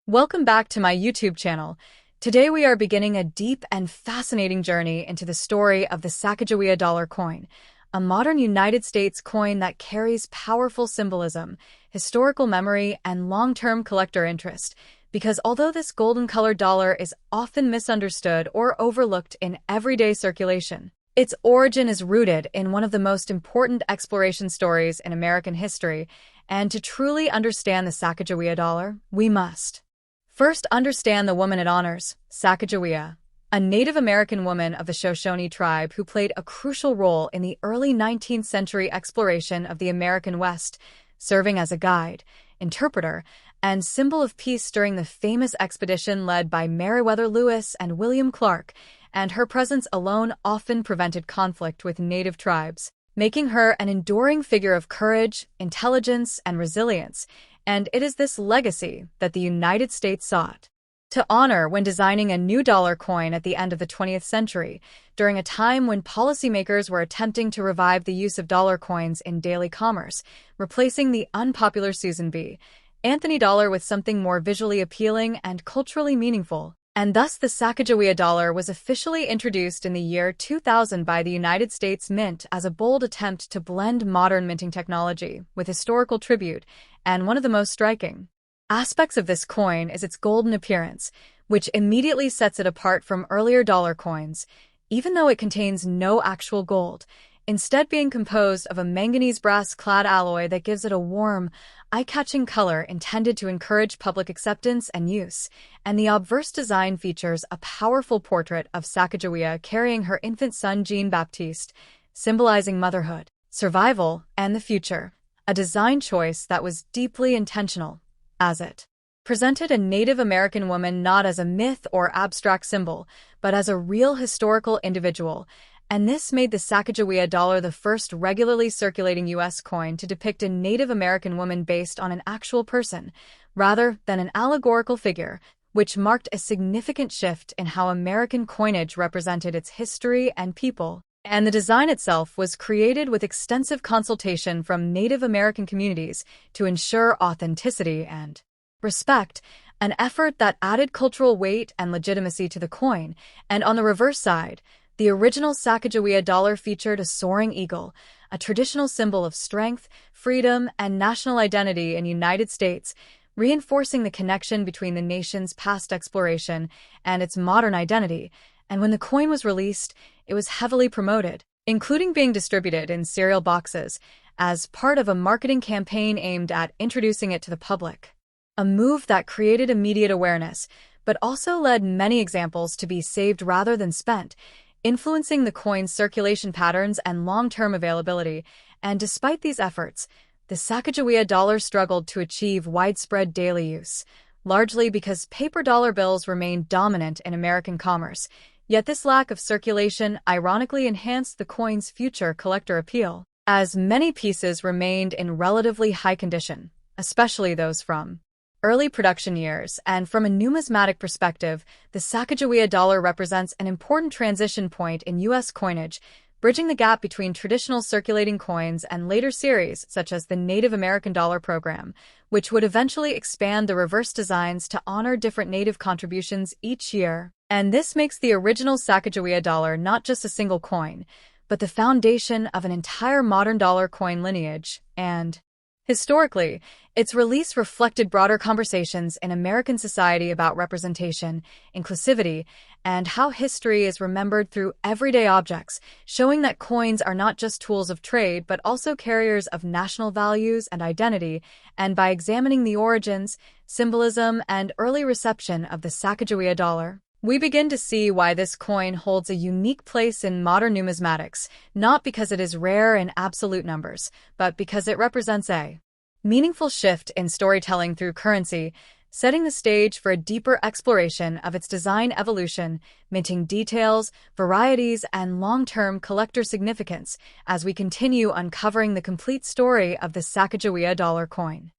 Welcome back to my YouTube channel. Today we are beginning a deep and fascinating journey into the story of the Sacagawea Dollar Coin, a modern United States coin that carries powerful symbolism, historical memory, and long-term collector interest. Because although this golden-colored dollar is often misunderstood or overlooked in everyday circulation, its origin is rooted in one of the most important exploration stories in American history, and to truly understand the Sacagawea dollar, we must first understand the woman it honors, Sacagawea, a Native American woman of the Shoshone tribe who played a crucial role in the early 19th century exploration of the American West, serving as a guide, interpreter, and symbol of peace during the famous expedition led by Meriwether Lewis and William Clark, and her presence alone often prevented conflict with Native tribes, making her an enduring figure of courage, intelligence, and resilience. And it is this legacy that the United States sought to honor when designing a new dollar coin at the end of the 20th century, during a time when policymakers were attempting to revive the use of dollar coins in daily commerce, replacing the unpopular Susan B. Anthony dollar with something more visually appealing and culturally meaningful. And thus the Sacagawea dollar was officially introduced in the year 2000 by the United States Mint as a bold attempt to blend modern minting technology with historical tribute, and one of the most striking aspects of this coin is its golden appearance, which immediately sets it apart from earlier dollar coins, even though it contains no actual gold, instead being composed of a manganese brass-clad alloy that gives it a warm, eye-catching color intended to encourage public acceptance and use. And the obverse design features a powerful portrait of Sacagawea carrying her infant son Jean-Baptiste, symbolizing motherhood, survival, and the future, a design choice that was deeply intentional, as it presented a Native American woman not as a myth or abstract symbol, but as a real historical individual. And this made the Sacagawea dollar the first regularly circulating U.S. coin to depict a Native American woman based on an actual person, rather than an allegorical figure, which marked a significant shift in how American coinage represented its history and people. And the design itself was created with extensive consultation from Native American communities to ensure authenticity and respect, an effort that added cultural weight and legitimacy to the coin. And on the reverse side, the original Sacagawea dollar featured a soaring eagle, a traditional symbol of strength, freedom, and national identity in the United States, reinforcing the connection between the nation's past exploration and its modern identity. And when the coin was released, it was heavily promoted, including being distributed in cereal boxes, as part of a marketing campaign aimed at introducing it to the public. A move that created immediate awareness, but also led many examples to be saved rather than spent, influencing the coin's circulation patterns and long-term availability. And despite these efforts, the Sacagawea dollar struggled to achieve widespread daily use, largely because paper dollar bills remained dominant in American commerce. Yet this lack of circulation ironically enhanced the coin's future collector appeal, as many pieces remained in relatively high condition, especially those from early production years. And from a numismatic perspective, the Sacagawea dollar represents an important transition point in U.S. coinage, bridging the gap between traditional circulating coins and later series such as the Native American dollar program, which would eventually expand the reverse designs to honor different Native contributions each year. And this makes the original Sacagawea dollar not just a single coin, but the foundation of an entire modern dollar coin lineage. And historically, its release reflected broader conversations in American society about representation, inclusivity, and how history is remembered through everyday objects, showing that coins are not just tools of trade but also carriers of national values and identity. And by examining the origins, symbolism, and early reception of the Sacagawea dollar, we begin to see why this coin holds a unique place in modern numismatics, not because it is rare in absolute numbers, but because it represents a meaningful shift in storytelling through currency, setting the stage for a deeper exploration of its design evolution, minting details, varieties, and long-term collector significance as we continue uncovering the complete story of the Sacagawea dollar coin.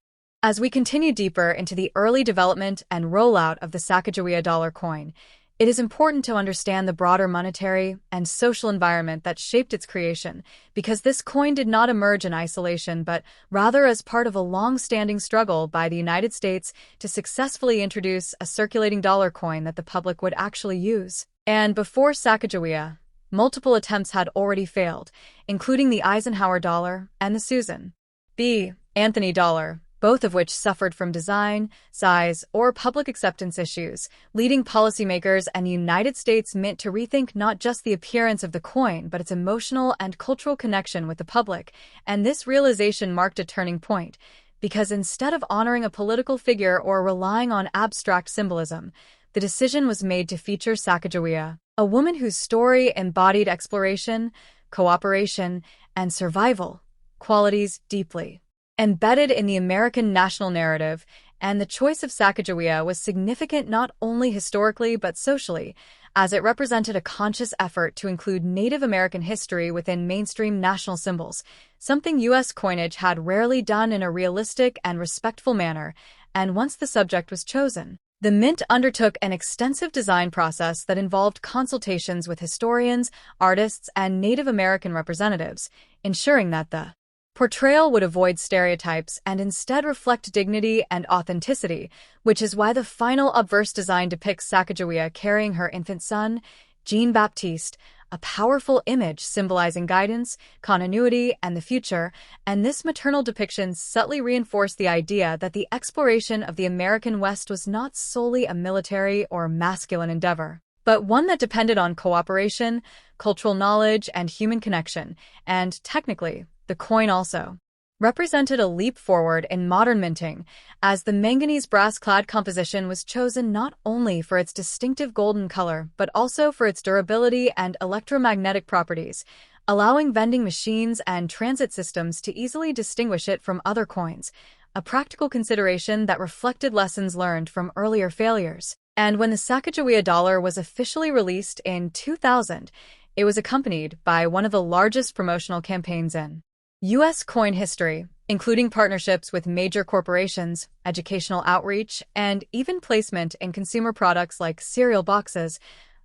As we continue deeper into the early development and rollout of the Sacagawea dollar coin, It is important to understand the broader monetary and social environment that shaped its creation, because this coin did not emerge in isolation but rather as part of a long-standing struggle by the United States to successfully introduce a circulating dollar coin that the public would actually use. And before Sacagawea, multiple attempts had already failed, including the Eisenhower dollar and the Susan B. Anthony dollar, both of which suffered from design, size, or public acceptance issues, leading policymakers and the United States Mint to rethink not just the appearance of the coin but its emotional and cultural connection with the public. And this realization marked a turning point, because instead of honoring a political figure or relying on abstract symbolism, the decision was made to feature Sacagawea, a woman whose story embodied exploration, cooperation, and survival qualities deeply embedded in the American national narrative. And the choice of Sacagawea was significant not only historically but socially, as it represented a conscious effort to include Native American history within mainstream national symbols, something U.S. coinage had rarely done in a realistic and respectful manner. And once the subject was chosen, the Mint undertook an extensive design process that involved consultations with historians, artists, and Native American representatives, ensuring that the portrayal would avoid stereotypes and instead reflect dignity and authenticity, which is why the final obverse design depicts Sacagawea carrying her infant son, Jean-Baptiste, a powerful image symbolizing guidance, continuity, and the future. And this maternal depiction subtly reinforced the idea that the exploration of the American West was not solely a military or masculine endeavor, but one that depended on cooperation, cultural knowledge, and human connection. And technically, the coin also represented a leap forward in modern minting, as the manganese brass-clad composition was chosen not only for its distinctive golden color but also for its durability and electromagnetic properties, allowing vending machines and transit systems to easily distinguish it from other coins, a practical consideration that reflected lessons learned from earlier failures. And when the Sacagawea dollar was officially released in 2000, it was accompanied by one of the largest promotional campaigns in U.S. coin history, including partnerships with major corporations, educational outreach, and even placement in consumer products like cereal boxes,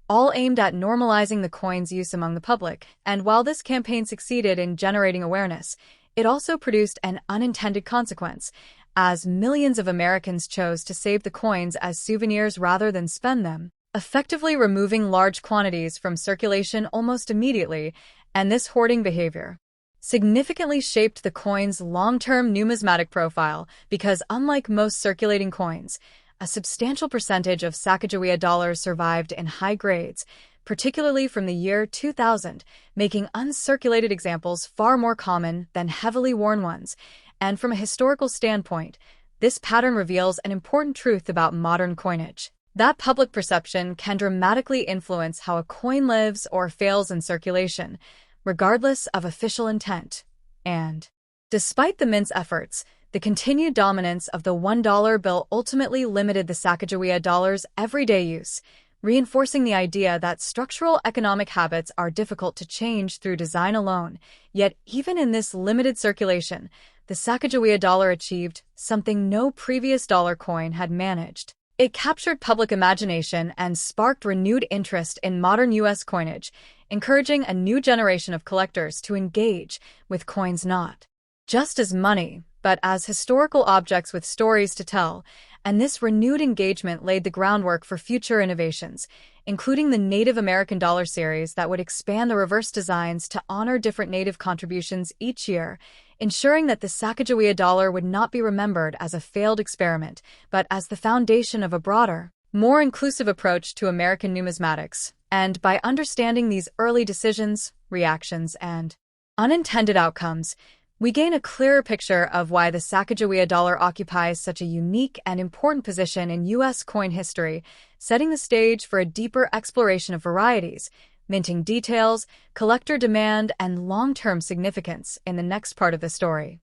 all aimed at normalizing the coin's use among the public. And while this campaign succeeded in generating awareness, it also produced an unintended consequence, as millions of Americans chose to save the coins as souvenirs rather than spend them, effectively removing large quantities from circulation almost immediately. And this hoarding behavior significantly shaped the coin's long-term numismatic profile, because unlike most circulating coins, a substantial percentage of Sacagawea dollars survived in high grades, particularly from the year 2000, making uncirculated examples far more common than heavily worn ones. And from a historical standpoint, this pattern reveals an important truth about modern coinage: that public perception can dramatically influence how a coin lives or fails in circulation, regardless of official intent. And despite the Mint's efforts, the continued dominance of the $1 bill ultimately limited the Sacagawea dollar's everyday use, reinforcing the idea that structural economic habits are difficult to change through design alone. Yet, even in this limited circulation, the Sacagawea dollar achieved something no previous dollar coin had managed. It captured public imagination and sparked renewed interest in modern U.S. coinage, encouraging a new generation of collectors to engage with coins not just as money, but as historical objects with stories to tell. And this renewed engagement laid the groundwork for future innovations, including the Native American dollar series that would expand the reverse designs to honor different Native contributions each year, ensuring that the Sacagawea dollar would not be remembered as a failed experiment, but as the foundation of a broader, more inclusive approach to American numismatics. And by understanding these early decisions, reactions, and unintended outcomes, we gain a clearer picture of why the Sacagawea dollar occupies such a unique and important position in U.S. coin history, setting the stage for a deeper exploration of varieties, minting details, collector demand, and long-term significance in the next part of the story.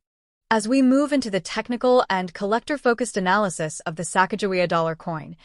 As we move into the technical and collector-focused analysis of the Sacagawea dollar coin,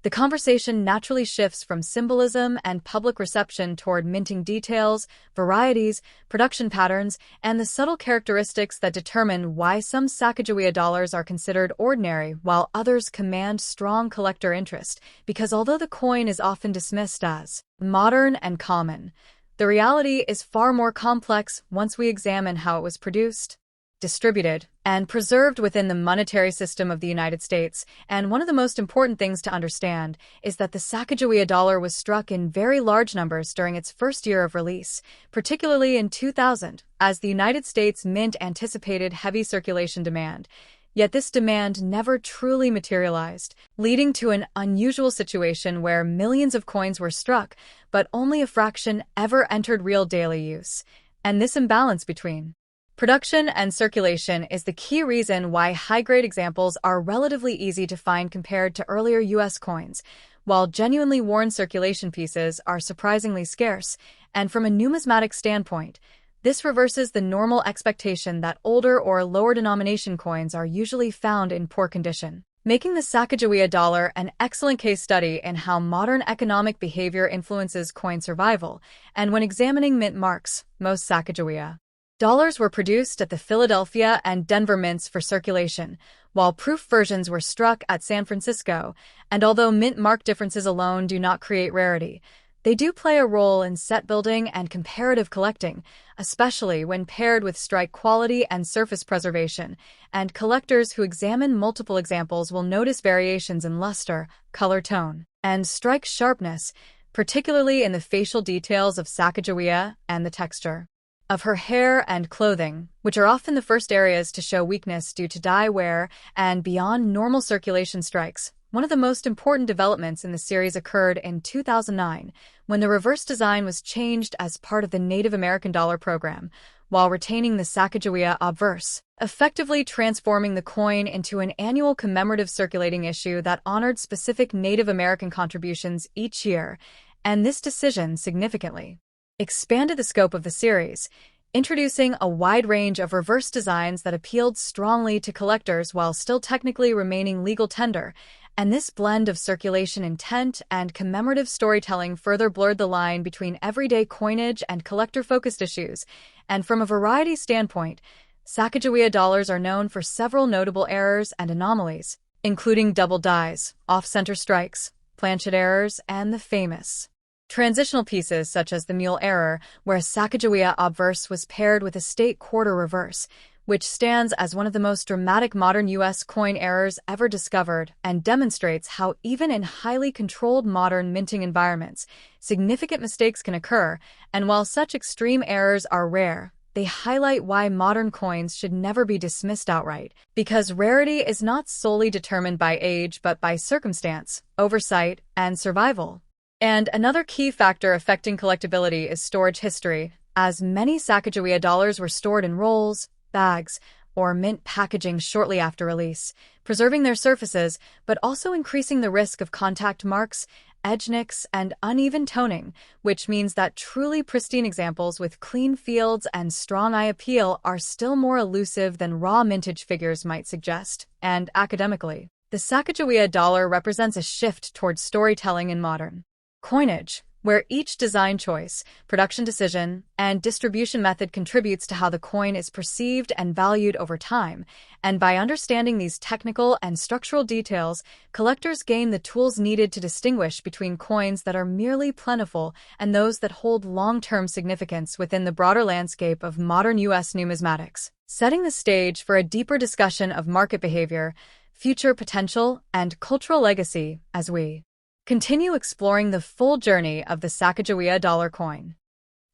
The conversation naturally shifts from symbolism and public reception toward minting details, varieties, production patterns, and the subtle characteristics that determine why some Sacagawea dollars are considered ordinary while others command strong collector interest, because although the coin is often dismissed as modern and common, the reality is far more complex once we examine how it was produced, distributed, and preserved within the monetary system of the United States. And one of the most important things to understand is that the Sacagawea dollar was struck in very large numbers during its first year of release, particularly in 2000, as the United States Mint anticipated heavy circulation demand. Yet this demand never truly materialized, leading to an unusual situation where millions of coins were struck, but only a fraction ever entered real daily use. And this imbalance between production and circulation is the key reason why high-grade examples are relatively easy to find compared to earlier U.S. coins, while genuinely worn circulation pieces are surprisingly scarce. And from a numismatic standpoint, this reverses the normal expectation that older or lower denomination coins are usually found in poor condition, making the Sacagawea dollar an excellent case study in how modern economic behavior influences coin survival. And when examining mint marks, most Sacagawea dollars were produced at the Philadelphia and Denver mints for circulation, while proof versions were struck at San Francisco. And although mint mark differences alone do not create rarity, they do play a role in set building and comparative collecting, especially when paired with strike quality and surface preservation. And collectors who examine multiple examples will notice variations in luster, color tone, and strike sharpness, particularly in the facial details of Sacagawea and the texture of her hair and clothing, which are often the first areas to show weakness due to dye wear and beyond normal circulation strikes. One of the most important developments in the series occurred in 2009, when the reverse design was changed as part of the Native American dollar program, while retaining the Sacagawea obverse, effectively transforming the coin into an annual commemorative circulating issue that honored specific Native American contributions each year. And this decision significantly expanded the scope of the series, introducing a wide range of reverse designs that appealed strongly to collectors while still technically remaining legal tender. And this blend of circulation intent and commemorative storytelling further blurred the line between everyday coinage and collector-focused issues. And from a variety standpoint, Sacagawea dollars are known for several notable errors and anomalies, including double dies, off-center strikes, planchet errors, and the famous transitional pieces such as the mule error, where a Sacagawea obverse was paired with a state quarter reverse, which stands as one of the most dramatic modern U.S. coin errors ever discovered and demonstrates how even in highly controlled modern minting environments, significant mistakes can occur. And while such extreme errors are rare, they highlight why modern coins should never be dismissed outright, because rarity is not solely determined by age but by circumstance, oversight, and survival. And another key factor affecting collectability is storage history, as many Sacagawea dollars were stored in rolls, bags, or mint packaging shortly after release, preserving their surfaces but also increasing the risk of contact marks, edge nicks, and uneven toning, which means that truly pristine examples with clean fields and strong eye appeal are still more elusive than raw mintage figures might suggest. And academically, the Sacagawea dollar represents a shift towards storytelling in modern coinage, where each design choice, production decision, and distribution method contributes to how the coin is perceived and valued over time. And by understanding these technical and structural details, collectors gain the tools needed to distinguish between coins that are merely plentiful and those that hold long-term significance within the broader landscape of modern U.S. numismatics, setting the stage for a deeper discussion of market behavior, future potential, and cultural legacy as we continue exploring the full journey of the Sacagawea dollar coin.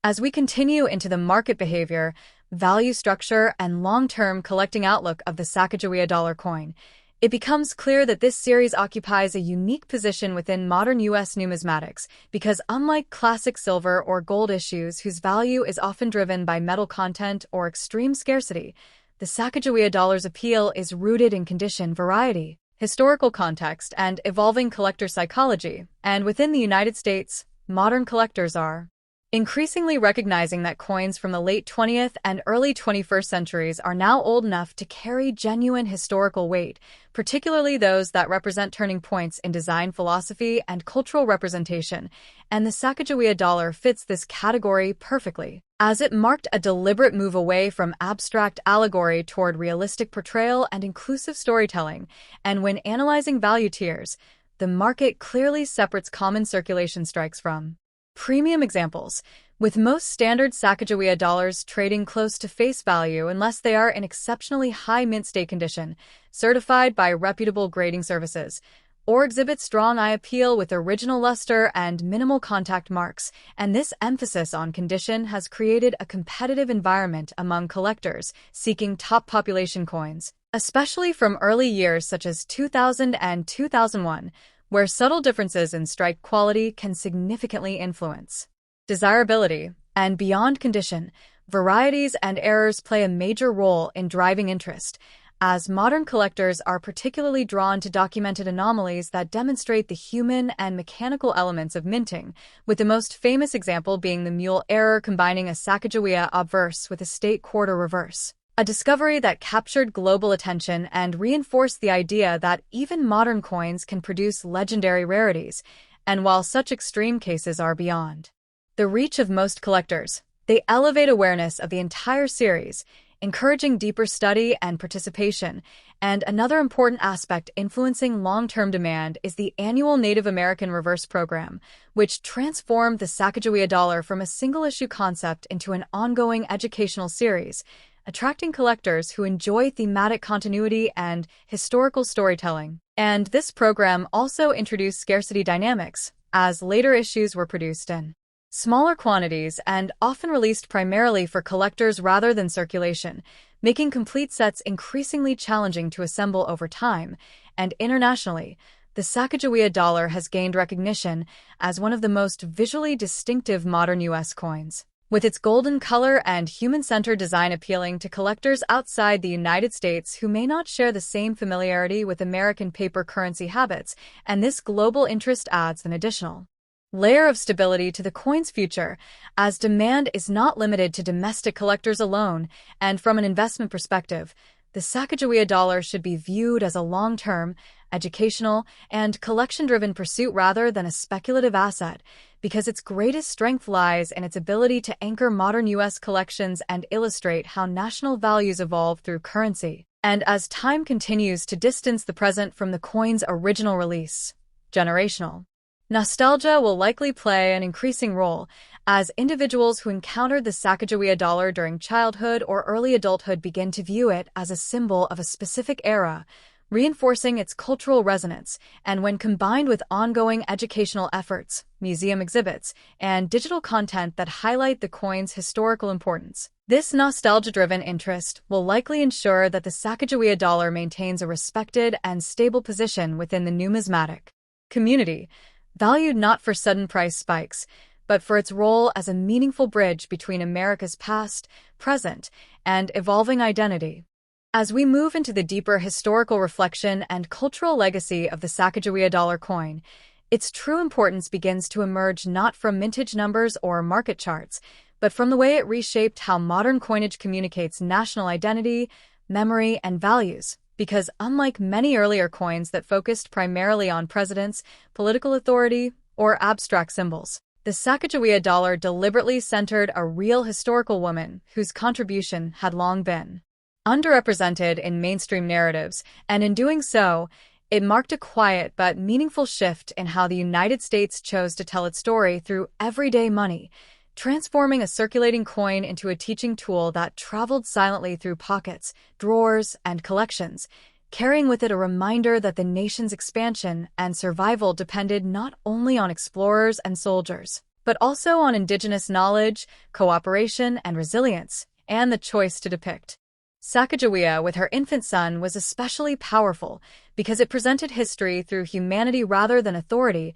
As we continue into the market behavior, value structure, and long-term collecting outlook of the Sacagawea dollar coin, it becomes clear that this series occupies a unique position within modern U.S. numismatics because unlike classic silver or gold issues whose value is often driven by metal content or extreme scarcity, the Sacagawea dollar's appeal is rooted in condition, variety, historical context, and evolving collector psychology. And within the United States, modern collectors are increasingly recognizing that coins from the late 20th and early 21st centuries are now old enough to carry genuine historical weight, particularly those that represent turning points in design philosophy and cultural representation, and the Sacagawea dollar fits this category perfectly, as it marked a deliberate move away from abstract allegory toward realistic portrayal and inclusive storytelling, and when analyzing value tiers, the market clearly separates common circulation strikes from premium examples, with most standard Sacagawea dollars trading close to face value unless they are in exceptionally high mint state condition, certified by reputable grading services, or exhibit strong eye appeal with original luster and minimal contact marks, and this emphasis on condition has created a competitive environment among collectors seeking top population coins, especially from early years such as 2000 and 2001, where subtle differences in strike quality can significantly influence desirability, and beyond condition, varieties and errors play a major role in driving interest, as modern collectors are particularly drawn to documented anomalies that demonstrate the human and mechanical elements of minting, with the most famous example being the mule error combining a Sacagawea obverse with a state quarter reverse. A discovery that captured global attention and reinforced the idea that even modern coins can produce legendary rarities, and while such extreme cases are beyond the reach of most collectors, they elevate awareness of the entire series, encouraging deeper study and participation. And another important aspect influencing long-term demand is the annual Native American Reverse Program, which transformed the Sacagawea dollar from a single-issue concept into an ongoing educational series, attracting collectors who enjoy thematic continuity and historical storytelling. And this program also introduced scarcity dynamics, as later issues were produced in smaller quantities and often released primarily for collectors rather than circulation, making complete sets increasingly challenging to assemble over time. And internationally, the Sacagawea dollar has gained recognition as one of the most visually distinctive modern U.S. coins, with its golden color and human-centered design appealing to collectors outside the United States who may not share the same familiarity with American paper currency habits, and this global interest adds an additional layer of stability to the coin's future, as demand is not limited to domestic collectors alone, and from an investment perspective, the Sacagawea dollar should be viewed as a long-term, educational, and collection-driven pursuit rather than a speculative asset, because its greatest strength lies in its ability to anchor modern U.S. collections and illustrate how national values evolve through currency. And as time continues to distance the present from the coin's original release, generational nostalgia will likely play an increasing role, as individuals who encountered the Sacagawea dollar during childhood or early adulthood begin to view it as a symbol of a specific era, reinforcing its cultural resonance, and when combined with ongoing educational efforts, museum exhibits, and digital content that highlight the coin's historical importance, this nostalgia-driven interest will likely ensure that the Sacagawea dollar maintains a respected and stable position within the numismatic community, valued not for sudden price spikes, but for its role as a meaningful bridge between America's past, present, and evolving identity. As we move into the deeper historical reflection and cultural legacy of the Sacagawea dollar coin, its true importance begins to emerge not from mintage numbers or market charts, but from the way it reshaped how modern coinage communicates national identity, memory, and values. Because unlike many earlier coins that focused primarily on presidents, political authority, or abstract symbols, the Sacagawea dollar deliberately centered a real historical woman whose contribution had long been underrepresented in mainstream narratives, and in doing so, it marked a quiet but meaningful shift in how the United States chose to tell its story through everyday money, transforming a circulating coin into a teaching tool that traveled silently through pockets, drawers, and collections, carrying with it a reminder that the nation's expansion and survival depended not only on explorers and soldiers, but also on indigenous knowledge, cooperation, and resilience, and the choice to depict Sacagawea with her infant son was especially powerful because it presented history through humanity rather than authority,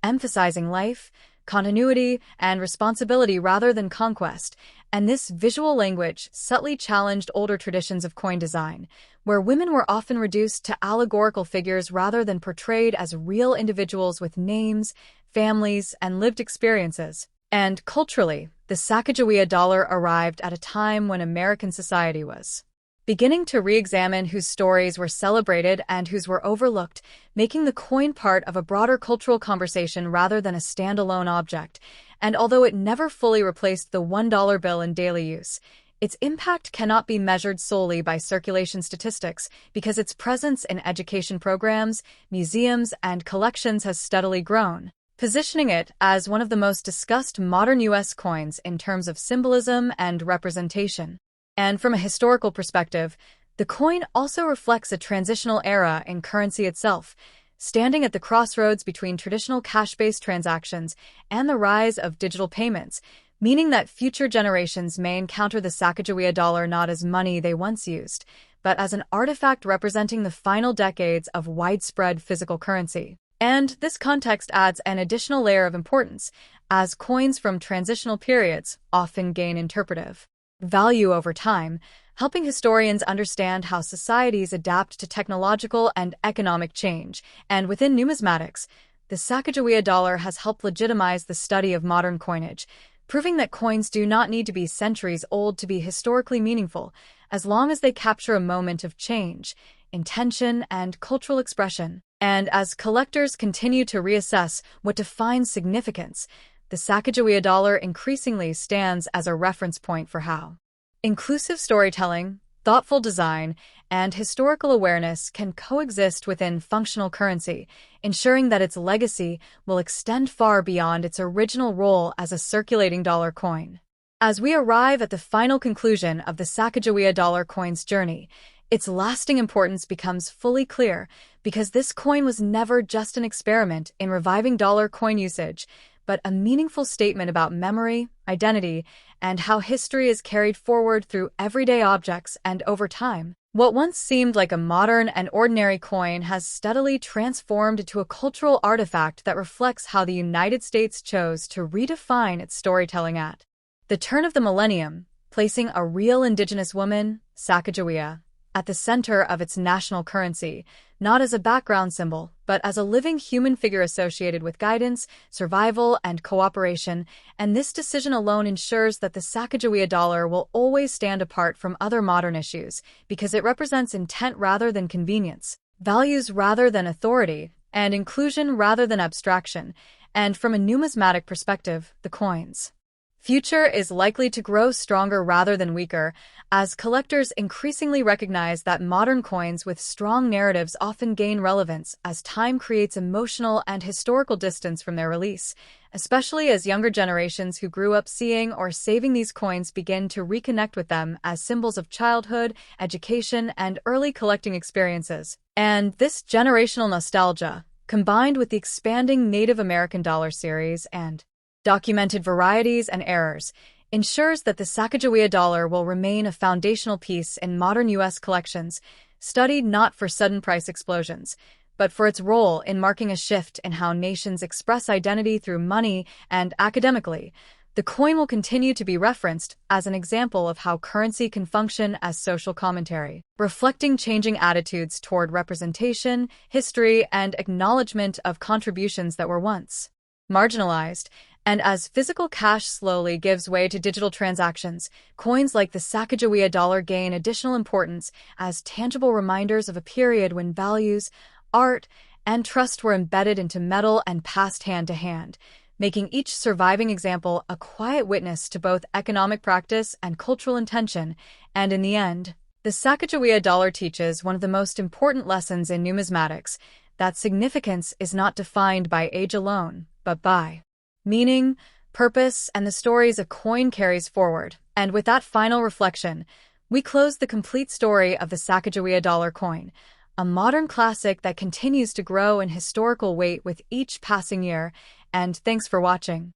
emphasizing life, continuity, and responsibility rather than conquest, and this visual language subtly challenged older traditions of coin design, where women were often reduced to allegorical figures rather than portrayed as real individuals with names, families, and lived experiences. And culturally, the Sacagawea dollar arrived at a time when American society was beginning to re-examine whose stories were celebrated and whose were overlooked, making the coin part of a broader cultural conversation rather than a standalone object. And although it never fully replaced the $1 bill in daily use, its impact cannot be measured solely by circulation statistics because its presence in education programs, museums, and collections has steadily grown, positioning it as one of the most discussed modern U.S. coins in terms of symbolism and representation. And from a historical perspective, the coin also reflects a transitional era in currency itself, standing at the crossroads between traditional cash-based transactions and the rise of digital payments, meaning that future generations may encounter the Sacagawea dollar not as money they once used, but as an artifact representing the final decades of widespread physical currency. And this context adds an additional layer of importance, as coins from transitional periods often gain interpretive value over time, helping historians understand how societies adapt to technological and economic change. And within numismatics, the Sacagawea dollar has helped legitimize the study of modern coinage, proving that coins do not need to be centuries old to be historically meaningful, as long as they capture a moment of change, intention, and cultural expression. And as collectors continue to reassess what defines significance, the Sacagawea dollar increasingly stands as a reference point for how inclusive storytelling, thoughtful design, and historical awareness can coexist within functional currency, ensuring that its legacy will extend far beyond its original role as a circulating dollar coin. As we arrive at the final conclusion of the Sacagawea dollar coin's journey, its lasting importance becomes fully clear because this coin was never just an experiment in reviving dollar coin usage, but a meaningful statement about memory, identity, and how history is carried forward through everyday objects and over time. What once seemed like a modern and ordinary coin has steadily transformed into a cultural artifact that reflects how the United States chose to redefine its storytelling at the turn of the millennium, placing a real indigenous woman, Sacagawea, at the center of its national currency, not as a background symbol, but as a living human figure associated with guidance, survival, and cooperation, and this decision alone ensures that the Sacagawea dollar will always stand apart from other modern issues, because it represents intent rather than convenience, values rather than authority, and inclusion rather than abstraction. And from a numismatic perspective, the coin's future is likely to grow stronger rather than weaker, as collectors increasingly recognize that modern coins with strong narratives often gain relevance as time creates emotional and historical distance from their release, especially as younger generations who grew up seeing or saving these coins begin to reconnect with them as symbols of childhood, education, and early collecting experiences. And this generational nostalgia, combined with the expanding Native American dollar series and documented varieties and errors, ensures that the Sacagawea dollar will remain a foundational piece in modern U.S. collections, studied not for sudden price explosions, but for its role in marking a shift in how nations express identity through money. And academically, the coin will continue to be referenced as an example of how currency can function as social commentary, reflecting changing attitudes toward representation, history, and acknowledgement of contributions that were once marginalized. And as physical cash slowly gives way to digital transactions, coins like the Sacagawea dollar gain additional importance as tangible reminders of a period when values, art, and trust were embedded into metal and passed hand to hand, making each surviving example a quiet witness to both economic practice and cultural intention. And in the end, the Sacagawea dollar teaches one of the most important lessons in numismatics, that significance is not defined by age alone, but by meaning, purpose, and the stories a coin carries forward. And with that final reflection, we close the complete story of the Sacagawea dollar coin, a modern classic that continues to grow in historical weight with each passing year. And thanks for watching.